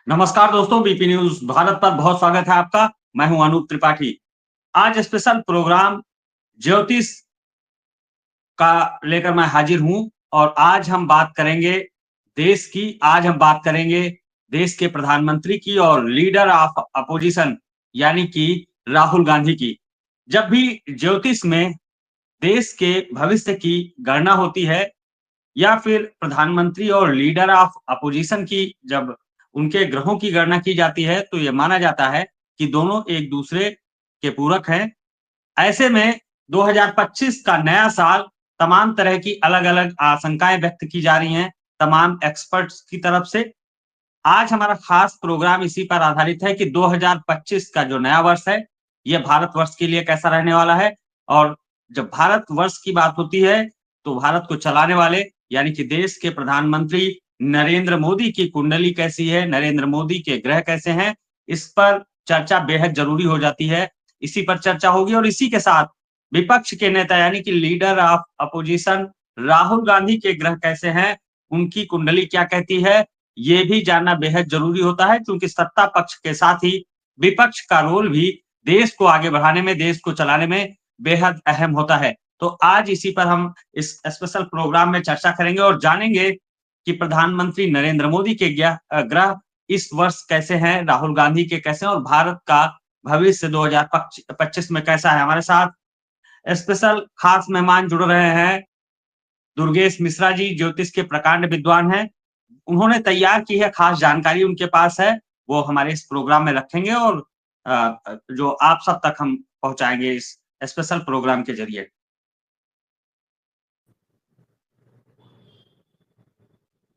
नमस्कार दोस्तों, BP news Bharat पर बहुत स्वागत है आपका। मैं हूं अनूप त्रिपाठी। आज स्पेशल प्रोग्राम ज्योतिष का लेकर मैं हाजिर हूं और आज हम बात करेंगे देश के प्रधानमंत्री की और लीडर ऑफ अपोजिशन यानी कि राहुल गांधी की। जब भी ज्योतिष में देश के भविष्य की गणना होती है या फिर प्रधानमंत्री और लीडर ऑफ अपोजिशन की जब उनके ग्रहों की गणना की जाती है तो ये माना जाता है कि दोनों एक दूसरे के पूरक हैं। ऐसे में 2025 का नया साल तमाम तरह की अलग-अलग आशंकाएं व्यक्त की जा रही हैं तमाम एक्सपर्ट्स की तरफ से। आज हमारा खास प्रोग्राम इसी पर आधारित है कि 2025 का जो नया वर्ष है, ये भारतवर्ष के लिए कैसा रहने वाला है। और जब भारतवर्ष की बात होती है, तो भारत को चलाने वाले यानी कि देश के प्रधानमंत्री नरेंद्र मोदी की कुंडली कैसी है, नरेंद्र मोदी के ग्रह कैसे हैं, इस पर चर्चा बेहद जरूरी हो जाती है। इसी पर चर्चा होगी और इसी के साथ विपक्ष के नेता यानी कि leader of opposition Rahul Gandhi के ग्रह कैसे हैं, उनकी कुंडली क्या कहती है, ये भी जानना बेहद जरूरी होता है, क्योंकि सत्ता पक्ष के साथ ही विपक्ष का रोल भी देश को आगे बढ़ाने में, देश को चलाने में बेहद अहम होता है। तो आज इसी पर हम इस स्पेशल प्रोग्राम में चर्चा करेंगे और जानेंगे कि प्रधानमंत्री नरेंद्र मोदी के ग्रह इस वर्ष कैसे हैं, राहुल गांधी के कैसे हैं और भारत का भविष्य 2025 में कैसा है। हमारे साथ स्पेशल खास मेहमान जुड़ रहे हैं। दुर्गेश मिश्रा जी ज्योतिष के प्रकांड विद्वान हैं। उन्होंने तैयार की है, खास जानकारी उनके पास है, वो हमारे इस प्रोग्राम में रखेंगे और जो आप सब तक हम पहुंचाएंगे इस स्पेशल प्रोग्राम के जरिए।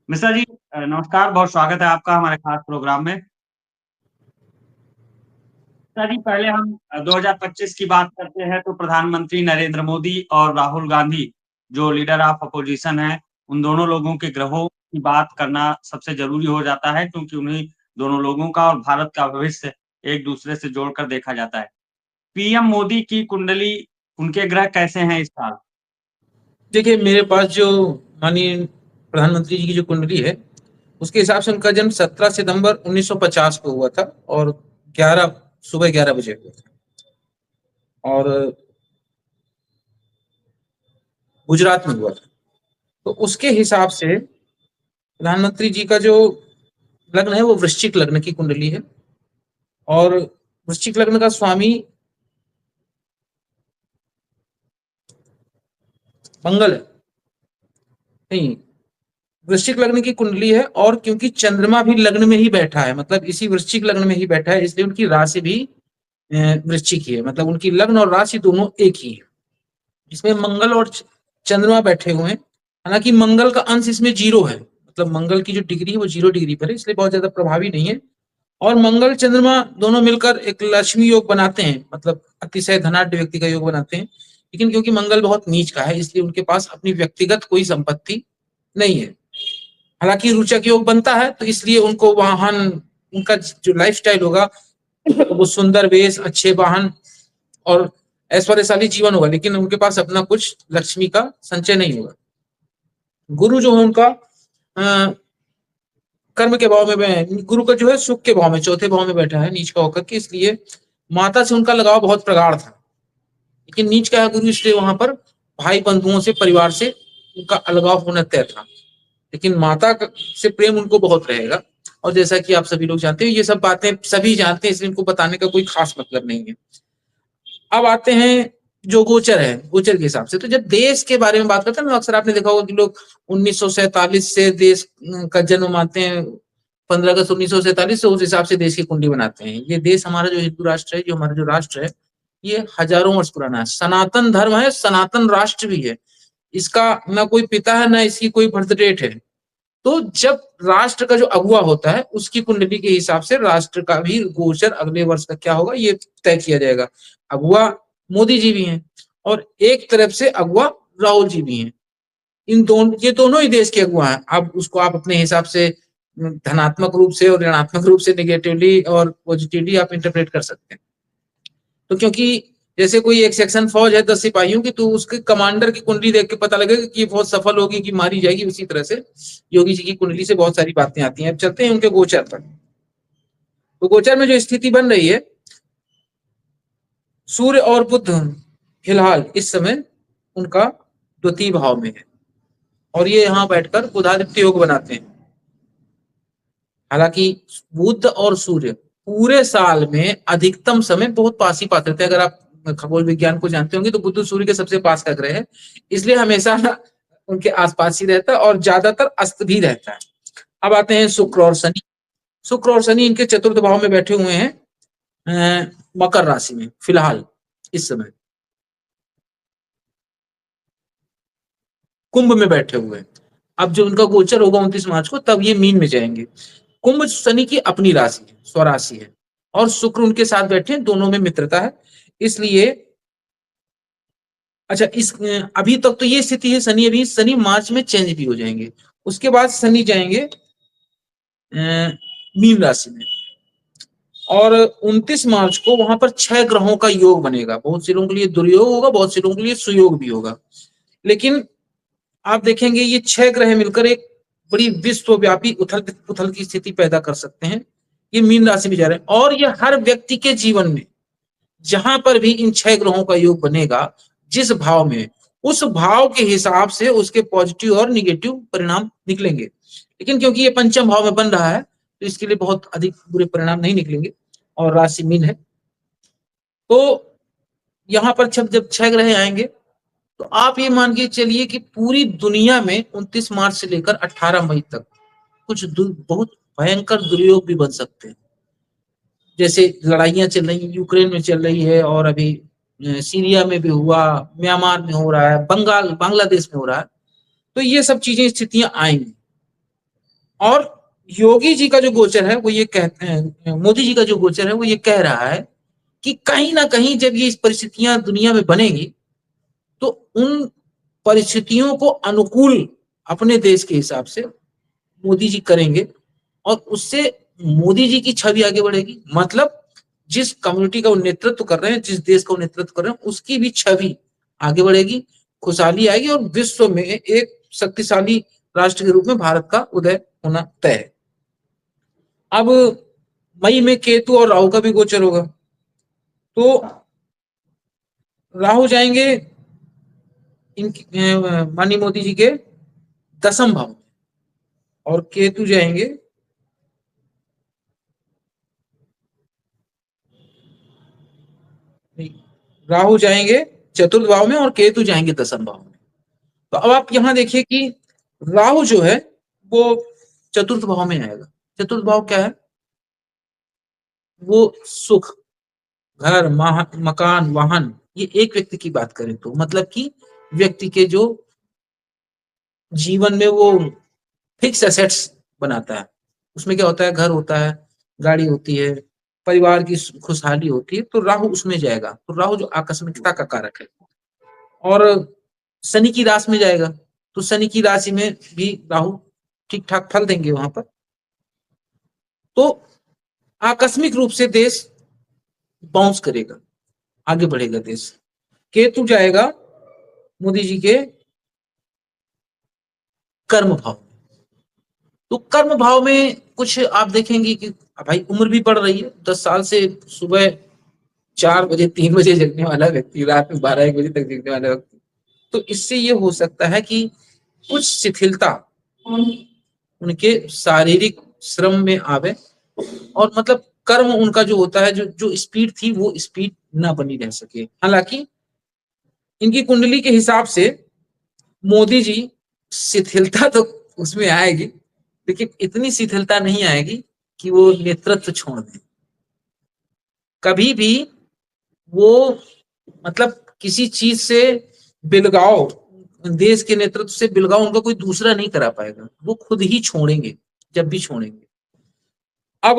मिश्रा जी नमस्कार, बहुत स्वागत है आपका हमारे खास प्रोग्राम में। मिश्रा जी पहले हम 2025 की बात करते हैं तो प्रधानमंत्री नरेंद्र मोदी और राहुल गांधी जो लीडर ऑफ अपोजिशन है, उन दोनों लोगों के ग्रहों की बात करना सबसे जरूरी हो जाता है, क्योंकि उन्हीं दोनों लोगों का और भारत का भविष्य एक दूसरे से जोड़कर देखा जाता है। पीएम मोदी की कुंडली, उनके ग्रह कैसे हैं इस साल? देखिए, मेरे पास जो माननीय प्रधानमंत्री जी की जो कुंडली है, उसके हिसाब से उनका जन्म 17 सितंबर 1950 को हुआ था और सुबह 11 बजे हुआ था और गुजरात में हुआ था। तो उसके हिसाब से प्रधानमंत्री जी का जो लग्न है वो वृश्चिक लग्न की कुंडली है और वृश्चिक लग्न का स्वामी मंगल है। नहीं, वृश्चिक लग्न की कुंडली है और क्योंकि चंद्रमा भी लग्न में ही बैठा है, मतलब इसी वृश्चिक लग्न में ही बैठा है, इसलिए उनकी राशि भी वृश्चिक ही है, मतलब उनकी लग्न और राशि दोनों एक ही है। इसमें मंगल और चंद्रमा बैठे हुए हैं। हालांकि मंगल का अंश इसमें 0 है, मतलब मंगल की जो डिग्री है वो 0 डिग्री पर है, इसलिए बहुत ज्यादा प्रभावी नहीं है। और मंगल चंद्रमा दोनों मिलकर एक लक्ष्मी योग बनाते हैं, मतलब अतिशय धनाढ्य व्यक्ति का योग बनाते हैं। लेकिन क्योंकि मंगल बहुत नीच का है, इसलिए उनके पास अपनी व्यक्तिगत कोई संपत्ति नहीं है। हालांकि रोचक योग बनता है, तो इसलिए उनको वाहन, उनका जो लाइफस्टाइल होगा वो सुंदर वेश, अच्छे वाहन और ऐश्वर्यशाली जीवन होगा, लेकिन उनके पास अपना कुछ लक्ष्मी का संचय नहीं होगा। गुरु जो है उनका कर्म के भाव में, गुरु का जो है सुख के भाव में, चौथे भाव में बैठा है नीच का होकर के, इसलिए माता से उनका लगाव बहुत प्रगाढ़ था। लेकिन नीच का है गुरु, इसलिए वहां पर भाई बंधुओं से, परिवार से उनका अलगाव होना तय था। लेकिन माता से प्रेम उनको बहुत रहेगा। और जैसा कि आप सभी लोग जानते हैं, ये सब बातें सभी जानते हैं, इसलिए इनको बताने का कोई खास मतलब नहीं है। अब आते हैं जो गोचर है, गोचर के हिसाब से तो जब देश के बारे में बात करते हैं ना, अक्सर आपने देखा होगा कि लोग 1947 से देश का जन्म मानते हैं, 15 अगस्त 1947 से उस हिसाब से देश की कुंडली बनाते हैं। ये देश हमारा जो हिंदू राष्ट्र है, जो हमारा जो राष्ट्र है, ये हजारों वर्ष पुराना है, सनातन धर्म है, सनातन राष्ट्र भी है। इसका ना कोई पिता है, ना इसकी कोई बर्थ डेट है। तो जब राष्ट्र का जो अगुवा होता है, उसकी कुंडली के हिसाब से राष्ट्र का भी गोचर अगले वर्ष का क्या होगा ये तय किया जाएगा। अगुवा मोदी जी भी हैं और एक तरफ से अगुवा राहुल जी भी हैं। ये दोनों ही देश के अगुवा हैं। अब उसको आप अपने हिसाब से धनात्मक रूप से और ऋणात्मक रूप से, निगेटिवली और पॉजिटिवली आप इंटरप्रेट कर सकते हैं। तो क्योंकि जैसे कोई एक सेक्शन फौज है 10 सिपाहियों की, तो उसके कमांडर की कुंडली देख के पता लगेगा कि फौज सफल होगी कि मारी जाएगी। उसी तरह से योगी जी की कुंडली से बहुत सारी बातें आती हैं। अब चलते हैं उनके गोचर पर। तो गोचर में जो स्थिति बन रही है, सूर्य और बुध फिलहाल इस समय उनका द्वितीय भाव में है और ये यहाँ बैठकर बुधादित्य योग बनाते हैं। हालांकि बुध और सूर्य पूरे साल में अधिकतम समय बहुत पास ही पास रहते हैं। अगर आप खगोल विज्ञान को जानते होंगे तो बुध सूर्य के सबसे पास का ग्रह है, इसलिए हमेशा उनके आसपास ही रहता है और ज्यादातर अस्त भी रहता है। अब आते हैं शुक्र और शनि। शुक्र और शनि इनके चतुर्थ भाव में बैठे हुए हैं मकर राशि में फिलहाल इस समय, कुंभ में बैठे हुए हैं। अब जो उनका गोचर होगा 29 मार्च को, तब ये मीन में जाएंगे। कुंभ शनि की अपनी राशि है, स्वराशि है, और शुक्र उनके साथ बैठे हैं, दोनों में मित्रता है। इसलिए अच्छा, इस अभी तक तो ये स्थिति है शनि, अभी शनि मार्च में चेंज भी हो जाएंगे। उसके बाद शनि जाएंगे मीन राशि में और 29 मार्च को वहां पर 6 ग्रहों का योग बनेगा। बहुत से लोगों के लिए दुर्योग होगा, बहुत से लोगों के लिए सुयोग भी होगा, लेकिन आप देखेंगे ये 6 ग्रह मिलकर एक बड़ी विश्वव्यापी उथल पुथल की स्थिति पैदा कर सकते हैं। ये मीन राशि में जा रहे हैं और ये हर व्यक्ति के जीवन में जहां पर भी इन 6 ग्रहों का योग बनेगा, जिस भाव में, उस भाव के हिसाब से उसके पॉजिटिव और निगेटिव परिणाम निकलेंगे। लेकिन क्योंकि ये पंचम भाव में बन रहा है तो इसके लिए बहुत अधिक बुरे परिणाम नहीं निकलेंगे और राशि मीन है। तो यहां पर जब 6 ग्रह आएंगे तो आप ये मान के चलिए कि पूरी दुनिया में 29 मार्च से लेकर 18 मई तक कुछ बहुत भयंकर दुर्योग भी बन सकते हैं। जैसे लड़ाइयां चल रही हैं, यूक्रेन में चल रही है और अभी सीरिया में भी हुआ, म्यांमार में हो रहा है, बांग्लादेश में हो रहा है। तो ये सब चीजें, स्थितियां आएंगी। और योगी जी का जो गोचर है वो ये कहते हैं, मोदी जी का जो गोचर है वो ये कह रहा है कि कहीं ना कहीं जब ये परिस्थितियां दुनिया में बनेगी तो उन परिस्थितियों को अनुकूल अपने देश के हिसाब से मोदी जी करेंगे और उससे मोदी जी की छवि आगे बढ़ेगी। मतलब जिस कम्युनिटी का वो नेतृत्व कर रहे हैं, जिस देश का वो नेतृत्व कर रहे हैं, उसकी भी छवि आगे बढ़ेगी, खुशहाली आएगी और विश्व में एक शक्तिशाली राष्ट्र के रूप में भारत का उदय होना तय है। अब मई में केतु और राहु का भी गोचर होगा। तो राहु जाएंगे माननीय मोदी जी के 10th भाव में और केतु जाएंगे राहु जाएंगे 4th भाव में और केतु जाएंगे 10th भाव में। तो अब आप यहां देखिए कि राहु जो है वो 4th भाव में आएगा। 4th भाव क्या है? वो सुख, घर, मकान, वाहन, ये एक व्यक्ति की बात करें तो मतलब कि व्यक्ति के जो जीवन में वो फिक्स एसेट्स बनाता है, उसमें क्या होता है? घर होता है, गाड़ी होती है, परिवार की खुशहाली होती है, तो राहु उसमें जाएगा। तो राहु जो आकस्मिकता का कारक है और शनि की राशि में जाएगा, तो शनि की राशि में भी राहु ठीक ठाक फल देंगे वहां पर। तो आकस्मिक रूप से देश बाउंस करेगा, आगे बढ़ेगा देश। केतु जाएगा मोदी जी के कर्म भाव में। तो कर्म भाव में कुछ आप देखेंगे कि भाई उम्र भी बढ़ रही है। 10 साल से सुबह 4 बजे 3 बजे जगने वाला व्यक्ति रात में 12-1 बजे तक जगने वाला व्यक्ति, तो इससे ये हो सकता है कि कुछ शिथिलता उनके शारीरिक श्रम में आवे और मतलब कर्म उनका जो होता है, जो जो स्पीड थी वो स्पीड ना बनी रह सके। हालांकि इनकी कुंडली के हिसाब से मोदी जी शिथिलता तो उसमें आएगी, लेकिन इतनी शिथिलता नहीं आएगी कि वो नेतृत्व छोड़ दें। कभी भी वो मतलब किसी चीज से बिलगाव, देश के नेतृत्व से बिलगाव उनका कोई दूसरा नहीं करा पाएगा, वो खुद ही छोड़ेंगे जब भी छोड़ेंगे। अब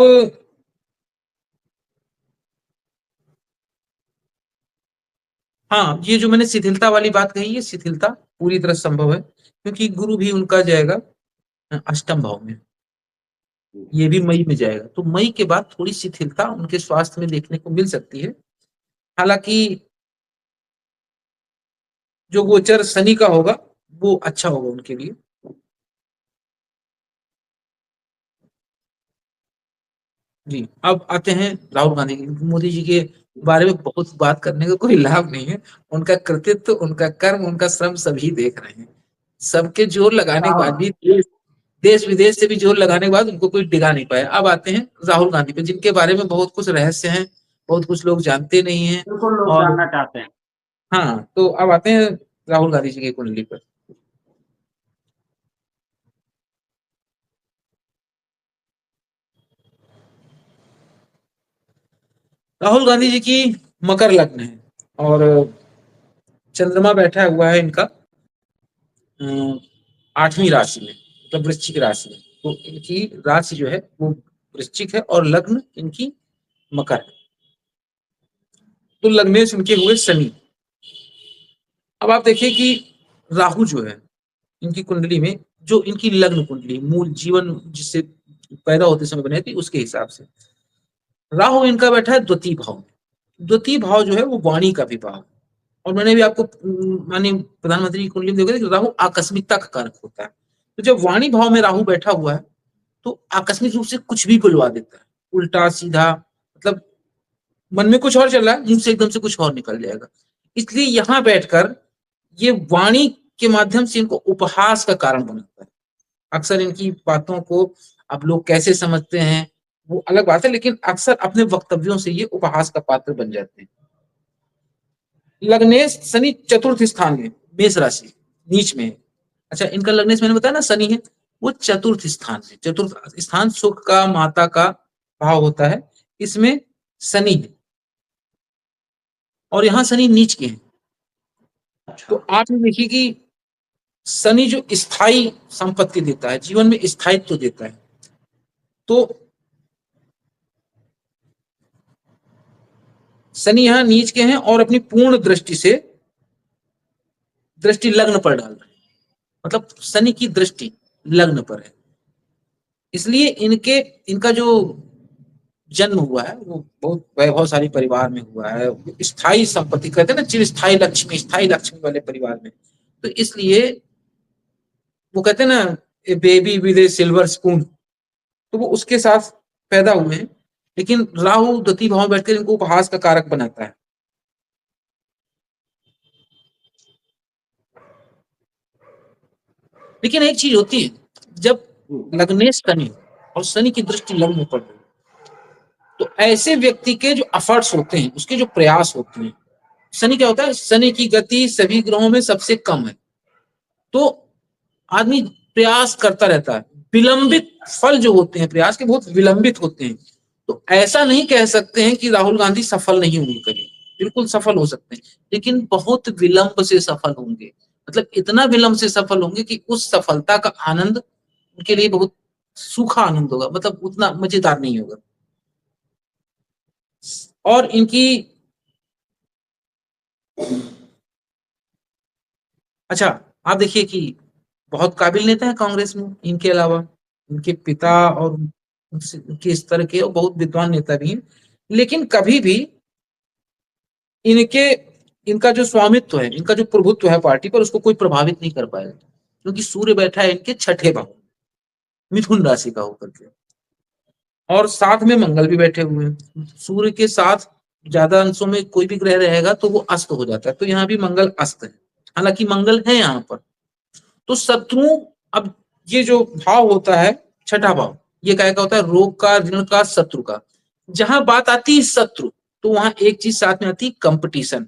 हाँ, ये जो मैंने शिथिलता वाली बात कही, ये शिथिलता पूरी तरह संभव है क्योंकि गुरु भी उनका जाएगा 8th भाव में, ये भी मई में जाएगा। तो मई के बाद थोड़ी शिथिलता उनके स्वास्थ्य में देखने को मिल सकती है। हालांकि जो गोचर शनि का होगा वो अच्छा होगा उनके लिए। जी, अब आते हैं राहुल गांधी की। मोदी जी के बारे में बहुत बात करने का कोई लाभ नहीं है। उनका कृतित्व, उनका कर्म, उनका श्रम सभी देख रहे हैं। सबके जोर लगाने के बाद राहुल भी देश विदेश से भी जोर लगाने के बाद उनको कोई डिगा नहीं पाया। अब आते हैं राहुल गांधी पे, जिनके बारे में बहुत कुछ रहस्य हैं, बहुत कुछ लोग जानते नहीं हैं। बिल्कुल लोग और जानना चाहते हैं। हाँ, तो अब आते हैं राहुल गांधी जी की कुंडली पर। राहुल गांधी जी की मकर लग्न है और चंद्रमा बैठा हुआ है इनका 8वीं राशि में, मतलब वृश्चिक राशि में। तो इनकी राशि जो है वो वृश्चिक है और लग्न इनकी मकर है। तो लग्नेश इनके हुए शनि। अब आप देखिए कि राहु जो है इनकी कुंडली में, जो इनकी लग्न कुंडली मूल जीवन जिससे पैदा होते समय बने थी उसके हिसाब से राहु इनका बैठा है द्वितीय भाव में। द्वितीय भाव जो है वो वाणी का भी भाव है। और मैंने भी आपको माननीय प्रधानमंत्री की कुंडली में देखा कि राहु आकस्मिकता का कारक होता है। तो जब वाणी भाव में राहु बैठा हुआ है तो आकस्मिक रूप से कुछ भी बुलवा देता है, उल्टा सीधा, मतलब मन में कुछ और चल रहा है, मुंह से एकदम से कुछ और निकल जाएगा। इसलिए यहां बैठकर ये वाणी के माध्यम से इनको उपहास का कारण बनाता है। अक्सर इनकी बातों को अब लोग कैसे समझते हैं वो अलग बात है, लेकिन अक्सर अपने वक्तव्यों से ये उपहास का पात्र बन जाते हैं। लग्नेश शनि चतुर्थ स्थान में, मेष राशि, नीच में है। अच्छा, इनका लग्नेश मैंने बताया ना शनि है, वो चतुर्थ स्थान है। चतुर्थ स्थान सुख का, माता का भाव होता है, इसमें शनि है और यहाँ शनि नीच के हैं। तो अच्छा। आप ये देखिए कि शनि जो स्थायी संपत्ति देता है, जीवन में स्थायित्व तो देता है, तो शनि यहाँ नीच के हैं और अपनी पूर्ण दृष्टि से दृष्टि लग्न पर डाल रहे हैं। मतलब शनि की दृष्टि लग्न पर है, इसलिए इनका जो जन्म हुआ है वो बहुत वैभवशाली परिवार में हुआ है। स्थायी संपत्ति कहते हैं ना, चिरस्थायी लक्ष्मी, स्थायी लक्ष्मी वाले परिवार में। तो इसलिए वो कहते हैं ना, a baby with a silver spoon, तो वो उसके साथ पैदा हुए हैं। लेकिन राहु द्वितीय भाव में बैठकर इनको उपहास का कारक बनाता है। लेकिन एक चीज होती है, जब लग्नेश शनि और शनि की दृष्टि लग्न पर हो, तो ऐसे व्यक्ति के जो एफर्ट्स होते हैं, उसके जो प्रयास होते हैं, शनि क्या होता है, शनि की गति सभी ग्रहों में सबसे कम है। तो आदमी प्रयास करता रहता है, विलंबित फल जो होते हैं प्रयास के बहुत विलंबित होते हैं। तो ऐसा नहीं कह सकते हैं कि राहुल गांधी सफल नहीं होंगे कभी, बिल्कुल सफल हो सकते हैं, लेकिन बहुत विलंब से सफल होंगे। मतलब इतना विलंब से सफल होंगे कि उस सफलता का आनंद उनके लिए बहुत सूखा आनंद होगा, मतलब उतना मजेदार नहीं होगा। और इनकी, अच्छा, आप देखिए कि बहुत काबिल नेता है कांग्रेस में इनके अलावा, इनके पिता और उनके स्तर के और बहुत विद्वान नेता भी हैं। लेकिन कभी भी इनके इनका जो स्वामित्व है, इनका जो प्रभुत्व है पार्टी पर, उसको कोई प्रभावित नहीं कर पाएगा, क्योंकि सूर्य बैठा है इनके छठे भाव, मिथुन राशि का होकर के, और साथ में मंगल भी बैठे हुए हैं। सूर्य के साथ ज्यादा अंशों में कोई भी ग्रह रहेगा तो वो अस्त हो जाता है, तो यहाँ भी मंगल अस्त है। हालांकि मंगल है यहाँ पर। तो शत्रु, अब ये जो भाव होता है छठा भाव, ये क्या होता है, रोग का, ऋण का, शत्रु का। जहां बात आती है शत्रु, तो वहां एक चीज साथ में आती है, कंपटीशन।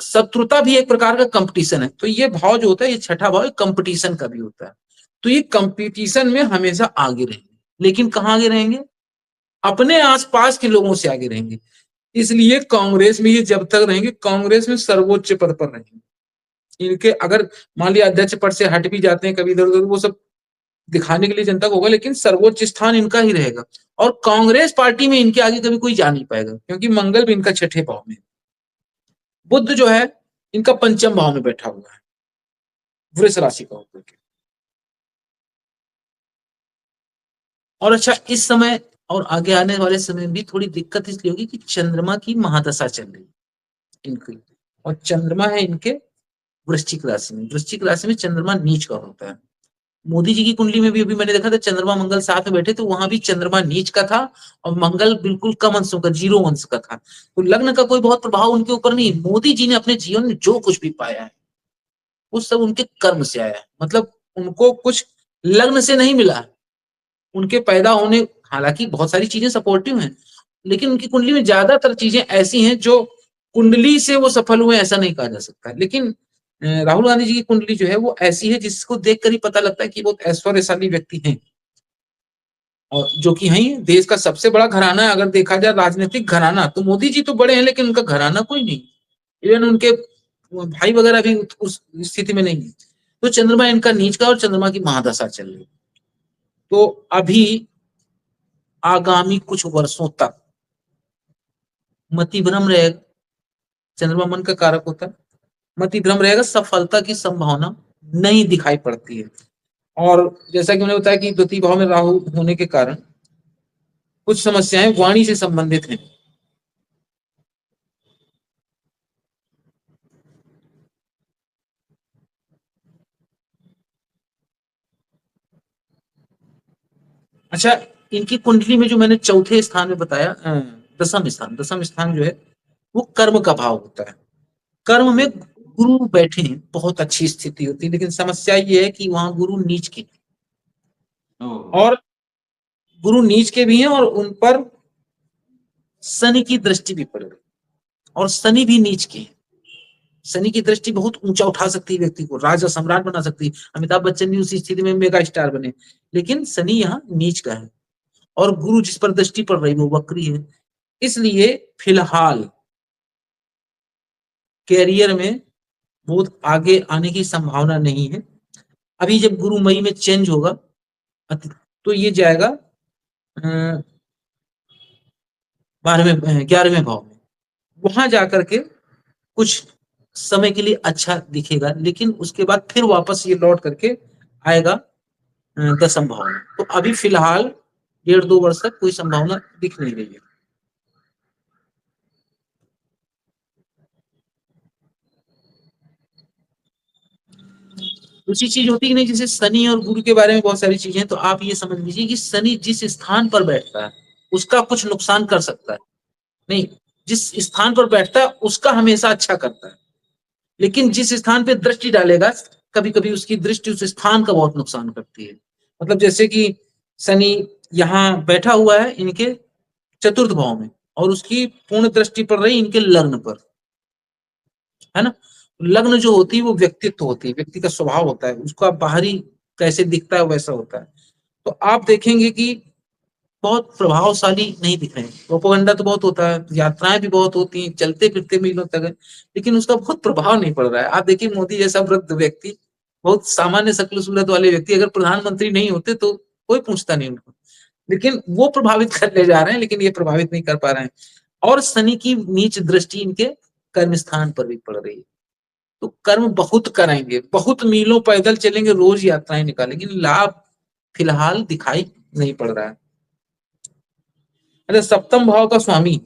शत्रुता भी एक प्रकार का कंपटीशन है। तो ये भाव जो होता है, ये छठा भाव कंपटीशन का भी होता है। तो ये कंपटीशन में हमेशा आगे रहेंगे, लेकिन कहाँ आगे रहेंगे, अपने आसपास के लोगों से आगे रहेंगे। इसलिए कांग्रेस में ये जब तक रहेंगे, कांग्रेस में सर्वोच्च पद पर रहेंगे। इनके अगर मान लिया अध्यक्ष पद से हट भी जाते हैं कभी इधर उधर, वो सब दिखाने के लिए जनता को होगा, लेकिन सर्वोच्च स्थान इनका ही रहेगा। और कांग्रेस पार्टी में इनके आगे कभी कोई जा नहीं पाएगा, क्योंकि मंगल भी इनका छठे भाव में, बुध जो है इनका पंचम भाव में बैठा हुआ है, वृष राशि का होकर के। और अच्छा, इस समय और आगे आने वाले समय में भी थोड़ी दिक्कत इसलिए होगी कि चंद्रमा की महादशा चल रही है इनकी, और चंद्रमा है इनके वृश्चिक राशि में। वृश्चिक राशि में चंद्रमा नीच का होता है। मोदी जी की कुंडली में भी अभी मैंने देखा था चंद्रमा मंगल साथ में बैठे, तो वहां भी चंद्रमा नीच का था और मंगल बिल्कुल कम अंशों का, 0 अंश का था। तो लग्न का कोई बहुत प्रभाव उनके ऊपर नहीं। मोदी जी ने अपने जीवन में जो कुछ भी पाया है वो सब उनके कर्म से आया है। मतलब उनको कुछ लग्न से नहीं मिला। उनके पैदा होने, हालांकि बहुत सारी चीजें सपोर्टिव हैं, लेकिन उनकी कुंडली में ज्यादातर चीजें ऐसी हैं जो कुंडली से वो सफल हुए ऐसा नहीं कहा जा सकता। लेकिन राहुल गांधी जी की कुंडली जो है वो ऐसी है जिसको देखकर ही पता लगता है कि वो ऐश्वर्यशाली व्यक्ति हैं, और जो कि है देश का सबसे बड़ा घराना है। अगर देखा जाए राजनीतिक घराना, तो मोदी जी तो बड़े हैं लेकिन उनका घराना कोई नहीं। इवन उनके भाई वगैरह भी उस स्थिति में नहीं है। तो चंद्रमा इनका नीच का और चंद्रमा की महादशा चल रही। तो अभी आगामी कुछ वर्षों तक मति भ्रम रहेगा। चंद्रमा मन का कारक होता है, मति भ्रम रहेगा, सफलता की संभावना नहीं दिखाई पड़ती है। और जैसा कि मैंने बताया कि द्वितीय भाव में राहु होने के कारण कुछ समस्याएं वाणी से संबंधित हैं। अच्छा, इनकी कुंडली में जो मैंने चौथे स्थान में बताया, दसम स्थान जो है वो कर्म का भाव होता है। कर्म में गुरु बैठे हैं, बहुत अच्छी स्थिति होती है, लेकिन समस्या ये है कि वहां गुरु नीच के, और गुरु नीच के भी हैं और उन पर शनि की दृष्टि भी पड़ रही, और शनि भी नीच के है। शनि की दृष्टि बहुत ऊंचा उठा सकती है व्यक्ति को, राजा सम्राट बना सकती है। अमिताभ बच्चन भी उसी स्थिति में मेगा स्टार बने, लेकिन शनि यहाँ नीच का है और गुरु जिस पर दृष्टि पड़ रही वो वक्री है। इसलिए फिलहाल कैरियर में बहुत आगे आने की संभावना नहीं है। अभी जब गुरु मई में चेंज होगा तो ये जाएगा 12वें 11वें भाव में, वहां जाकर के कुछ समय के लिए अच्छा दिखेगा, लेकिन उसके बाद फिर वापस ये लौट करके आएगा दसम भाव में। तो अभी फिलहाल 1.5-2 वर्ष तक कोई संभावना दिख नहीं रही है। दूसरी चीज होती है नहीं, जैसे शनि और गुरु के बारे में बहुत सारी चीजें, तो आप ये समझ लीजिए कि शनि जिस स्थान पर बैठता है उसका कुछ नुकसान कर सकता है, नहीं, जिस स्थान पर बैठता है उसका हमेशा अच्छा करता है, लेकिन जिस स्थान पे दृष्टि डालेगा कभी कभी उसकी दृष्टि उस स्थान का बहुत नुकसान करती है। मतलब जैसे कि शनि यहाँ बैठा हुआ है इनके चतुर्थ भाव में, और उसकी पूर्ण दृष्टि पड़ रही इनके लग्न पर, है ना। लग्न जो होती है वो व्यक्तित्व होती है, व्यक्ति का स्वभाव होता है, उसका बाहरी कैसे दिखता है वैसा होता है। तो आप देखेंगे कि बहुत प्रभावशाली नहीं दिख रहे हैं। प्रोपोगंडा तो बहुत होता है, यात्राएं भी बहुत होती हैं, चलते फिरते मीलों तक है, लेकिन उसका बहुत प्रभाव नहीं पड़ रहा है। आप देखिए मोदी जैसा वृद्ध व्यक्ति, बहुत सामान्य शक्ल सूरत वाले व्यक्ति अगर प्रधानमंत्री नहीं होते तो कोई पूछता नहीं उनको, लेकिन वो प्रभावित कर ले जा रहे हैं, लेकिन ये प्रभावित नहीं कर पा रहे हैं। और शनि की नीच दृष्टि इनके कर्म स्थान पर भी पड़ रही है। तो कर्म बहुत करेंगे, बहुत मीलों पैदल चलेंगे, रोज यात्राएं निकालेंगे, लाभ फिलहाल दिखाई नहीं पड़ रहा है। अच्छा, सप्तम भाव का स्वामी,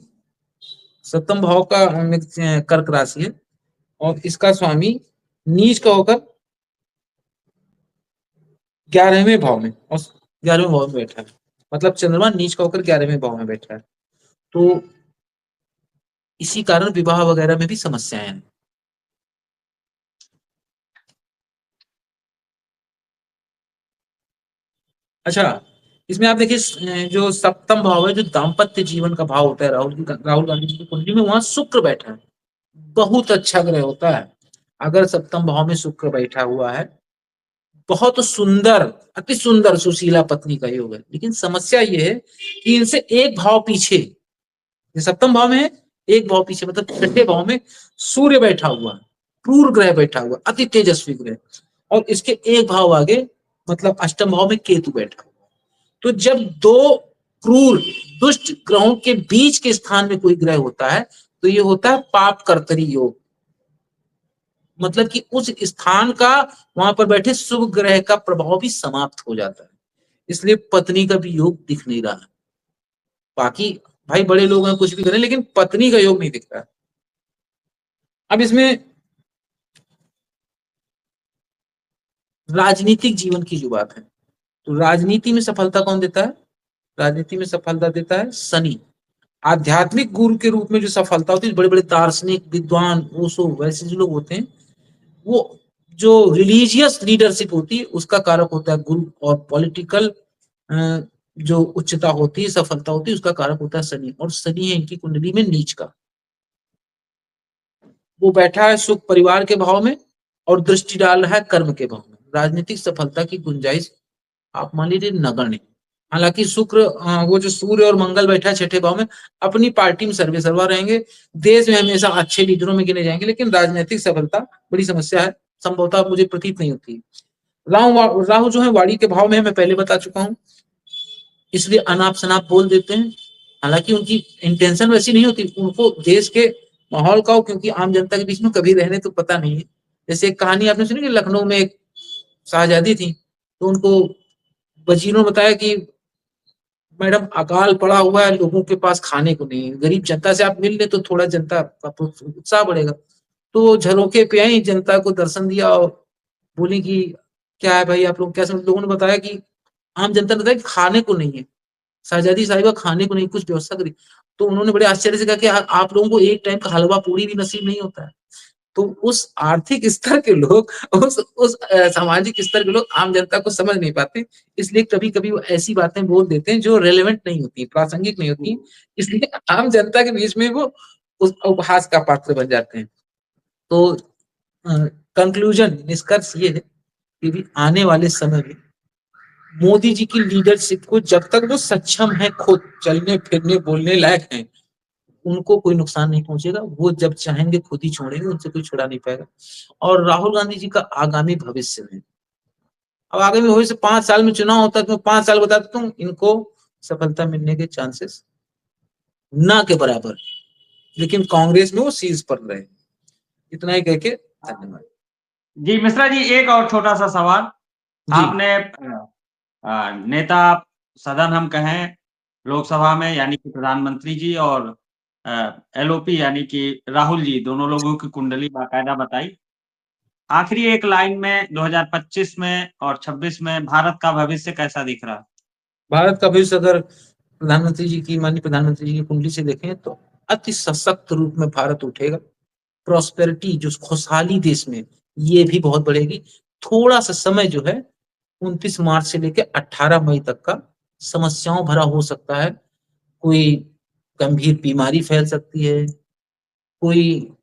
सप्तम भाव का कर्क राशि है और इसका स्वामी नीच का होकर 11वें भाव में, और 11वें भाव में बैठा है। मतलब चंद्रमा नीच का होकर 11वें भाव में बैठा है। तो इसी कारण विवाह वगैरह में भी समस्याएं हैं। अच्छा, इसमें आप देखिए जो सप्तम भाव है, जो दाम्पत्य जीवन का भाव होता है, राहुल गांधी जी की कुंडली में वहां शुक्र बैठा है, बहुत अच्छा ग्रह होता है। अगर सप्तम भाव में शुक्र बैठा हुआ है, बहुत सुंदर, अति सुंदर सुशीला पत्नी का योग है। लेकिन समस्या ये है कि इनसे एक भाव पीछे, सप्तम भाव में है, एक भाव पीछे मतलब छठे भाव में सूर्य बैठा हुआ, क्रूर ग्रह बैठा हुआ, अति तेजस्वी ग्रह, और इसके एक भाव आगे मतलब अष्टम भाव में केतु बैठा। तो जब दो क्रूर दुष्ट ग्रहों के बीच के स्थान में कोई ग्रह होता है तो ये होता है पाप कर्तरी योग। मतलब कि उस स्थान का वहां पर बैठे शुभ ग्रह का प्रभाव भी समाप्त हो जाता है, इसलिए पत्नी का भी योग दिख नहीं रहा है। बाकी भाई बड़े लोग हैं कुछ भी करें, लेकिन पत्नी का योग नहीं दिख रहा है। अब इसमें राजनीतिक जीवन की जो बात है, तो राजनीति में सफलता कौन देता है? राजनीति में सफलता देता है शनि। आध्यात्मिक गुरु के रूप में जो सफलता होती है, बड़े बड़े दार्शनिक विद्वान ओशो वैसे जो लोग होते हैं, वो जो रिलीजियस लीडरशिप होती है उसका कारक होता है गुरु, और पॉलिटिकल जो उच्चता होती है, सफलता होती है, उसका कारक होता है शनि। और शनि है इनकी कुंडली में नीच का, वो बैठा है सुख परिवार के भाव में और दृष्टि डाल रहा है कर्म के भाव में। राजनीतिक सफलता की गुंजाइश आप मान लीजिए नगण्य। हालांकि शुक्र वो जो सूर्य और मंगल बैठा है छठे भाव में, अपनी पार्टी में सर्वे सर्वा रहेंगे, देश में हमेशा अच्छे लीडरों में गिने जाएंगे, लेकिन राजनीतिक सफलता बड़ी समस्या है, संभवतः मुझे प्रतीत नहीं होती। राहु जो है वाणी के भाव में है, मैं पहले बता चुका हूं, इसलिए अनाप शनाप बोल देते हैं। हालांकि उनकी इंटेंशन वैसी नहीं होती, उनको देश के माहौल का, क्योंकि आम जनता के बीच में कभी रहने तो पता नहीं है। जैसे एक कहानी आपने सुनी कि लखनऊ में एक शाहजादी थी, तो उनको वजीरों ने बताया कि मैडम अकाल पड़ा हुआ है, लोगों के पास खाने को नहीं है, गरीब जनता से आप मिल ले तो थोड़ा जनता का उत्साह बढ़ेगा। तो झरोके पे आई, जनता को दर्शन दिया और बोली कि क्या है भाई आप लोग क्या समझ। लोगों ने बताया कि आम जनता ने बताया कि खाने को नहीं है, शहजादी साहिबा खाने को नहीं, कुछ व्यवस्था करी। तो उन्होंने बड़े आश्चर्य से कहा कि आप लोगों को एक टाइम का हलवा पूरी भी नसीब नहीं होता है। तो उस आर्थिक स्तर के लोग, उस सामाजिक स्तर के लोग आम जनता को समझ नहीं पाते, इसलिए कभी-कभी वो ऐसी बातें बोल देते हैं जो रेलेवेंट नहीं होती, प्रासंगिक नहीं होती, इसलिए आम जनता के बीच में वो उस उपहास का पात्र बन जाते हैं। तो कंक्लूजन निष्कर्ष ये है कि भी आने वाले समय में मोदी जी की लीडरशिप को जब तक वो सक्षम है, खुद चलने फिरने बोलने लायक हैं, उनको कोई नुकसान नहीं पहुंचेगा। वो जब चाहेंगे खुद ही छोड़ेंगे, उनसे कोई छुड़ा नहीं पाएगा। और राहुल गांधी जी का आगामी भविष्य में, अब आगामी भविष्य 5 साल में चुनाव होता है, तो 5 साल बता देता हूँ, इनको सफलता मिलने के चांसेस ना के बराबर, लेकिन कांग्रेस में वो शीर्ष पर रहे। इतना ही कह के धन्यवाद। जी मिश्रा जी, एक और छोटा सा सवाल। जी आपने नेता सदन हम कहें लोकसभा में यानी कि प्रधानमंत्री जी और एलओपी यानी कि राहुल जी, दोनों लोगों की कुंडली बाकायदा बताई। आखिरी एक लाइन में 2025 में और 26 में भारत का भविष्य कैसा दिख रहा है? भारत का भविष्य अगर प्रधानमंत्री जी की, माननीय प्रधानमंत्री जी की कुंडली से देखें तो अति सशक्त रूप में भारत उठेगा। प्रॉस्पेरिटी, जो खुशहाली देश में, ये भी बहुत बढ़ेगी। थोड़ा सा समय जो है 29 मार्च से लेकर 18 मई तक का समस्याओं भरा हो सकता है। कोई गंभीर बीमारी फैल सकती है, कोई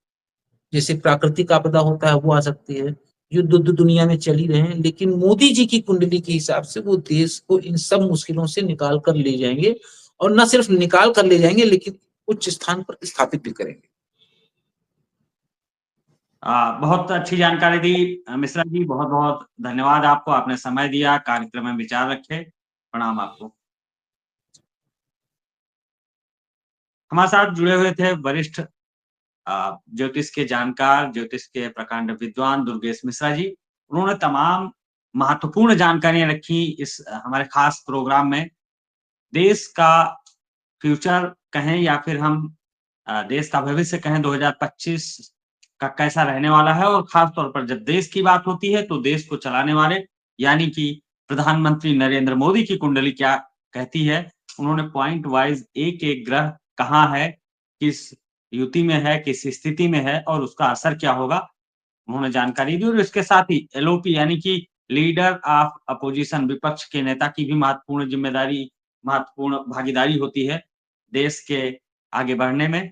जैसे प्राकृतिक आपदा होता है वो आ सकती है, युद्ध दुनिया में चल ही रहे हैं, लेकिन मोदी जी की कुंडली के हिसाब से वो देश को इन सब मुश्किलों से निकाल कर ले जाएंगे, और न सिर्फ निकाल कर ले जाएंगे लेकिन उच्च स्थान पर स्थापित भी करेंगे। बहुत अच्छी जानकारी दी मिश्रा जी, बहुत-बहुत धन्यवाद आपको, आपने समय दिया, कार्यक्रम में विचार रखे। प्रणाम आपको। हमारे साथ जुड़े हुए थे वरिष्ठ ज्योतिष के जानकार, ज्योतिष के प्रकांड विद्वान दुर्गेश मिश्रा जी। उन्होंने तमाम महत्वपूर्ण जानकारियाँ रखी इस हमारे खास प्रोग्राम में। देश का फ्यूचर कहें या फिर हम देश का भविष्य कहें 2025 का कैसा रहने वाला है, और खास तौर पर जब देश की बात होती है तो देश को चलाने वाले यानी कि प्रधानमंत्री नरेंद्र मोदी की कुंडली क्या कहती है। उन्होंने पॉइंट वाइज एक-एक ग्रह कहाँ है, किस युति में है, किस स्थिति में है और उसका असर क्या होगा, उन्होंने जानकारी दी। और इसके साथ ही एलओपी यानी कि लीडर ऑफ अपोजिशन, विपक्ष के नेता की भी महत्वपूर्ण जिम्मेदारी, महत्वपूर्ण भागीदारी होती है देश के आगे बढ़ने में।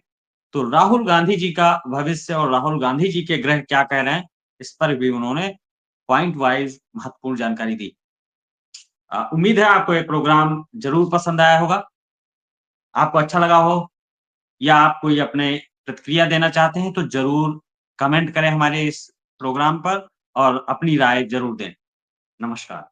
तो राहुल गांधी जी का भविष्य और राहुल गांधी जी के ग्रह क्या कह रहे हैं, इस पर भी उन्होंने पॉइंट वाइज महत्वपूर्ण जानकारी दी। उम्मीद है आपको ये प्रोग्राम ज़रूर पसंद आया होगा। आपको अच्छा लगा हो या आप कोई अपने प्रतिक्रिया देना चाहते हैं तो ज़रूर कमेंट करें हमारे इस प्रोग्राम पर और अपनी राय ज़रूर दें। नमस्कार।